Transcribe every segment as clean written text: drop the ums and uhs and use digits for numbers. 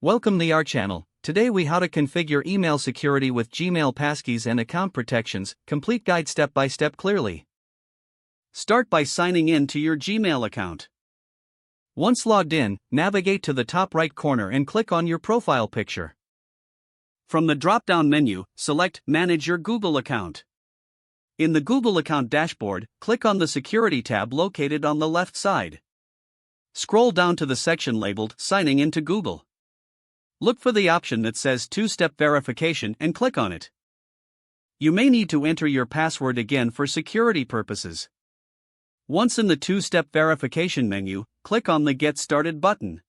Welcome to our channel. Today we how to configure email security with Gmail passkeys and account protections, complete guide step by step clearly. Start by signing in to your Gmail account. Once logged in, navigate to the top right corner and click on your profile picture. From the drop-down menu, select Manage your Google account. In the Google account dashboard, click on the Security tab located on the left side. Scroll down to the section labeled Signing into Google. Look for the option that says Two-Step Verification and click on it. You may need to enter your password again for security purposes. Once in the Two-Step Verification menu, click on the Get Started button.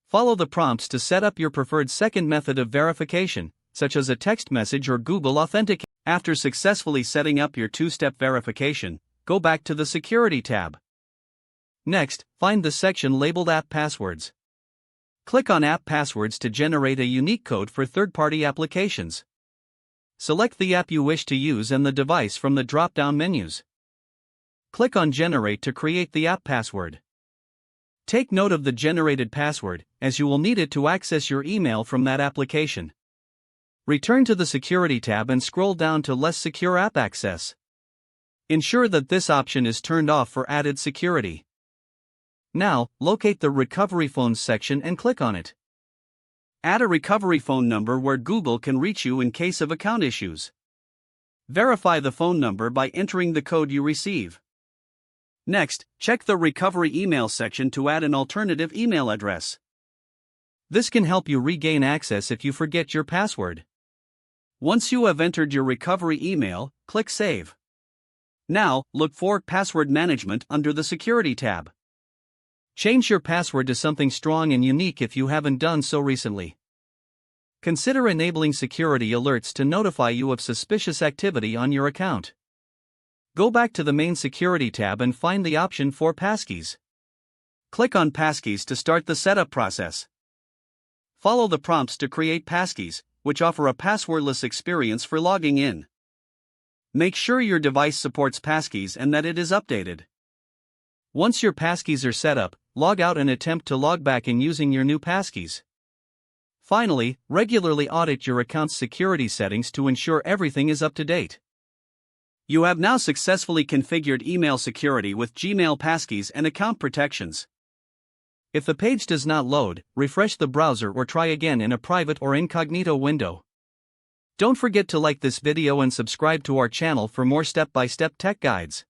Follow the prompts to set up your preferred second method of verification, such as a text message or Google Authentication. After successfully setting up your two-step verification, go back to the Security tab. Next, find the section labeled App Passwords. Click on App Passwords to generate a unique code for third-party applications. Select the app you wish to use and the device from the drop-down menus. Click on Generate to create the app password. Take note of the generated password, as you will need it to access your email from that application. Return to the Security tab and scroll down to Less Secure App Access. Ensure that this option is turned off for added security. Now, locate the Recovery Phones section and click on it. Add a recovery phone number where Google can reach you in case of account issues. Verify the phone number by entering the code you receive. Next, check the Recovery Email section to add an alternative email address. This can help you regain access if you forget your password. Once you have entered your recovery email, click Save. Now, look for Password Management under the Security tab. Change your password to something strong and unique if you haven't done so recently. Consider enabling security alerts to notify you of suspicious activity on your account. Go back to the main Security tab and find the option for Passkeys. Click on Passkeys to start the setup process. Follow the prompts to create Passkeys, which offer a passwordless experience for logging in. Make sure your device supports Passkeys and that it is updated. Once your Passkeys are set up, log out and attempt to log back in using your new Passkeys. Finally, regularly audit your account's security settings to ensure everything is up to date. You have now successfully configured email security with Gmail passkeys and account protections. If the page does not load, refresh the browser or try again in a private or incognito window. Don't forget to like this video and subscribe to our channel for more step-by-step tech guides.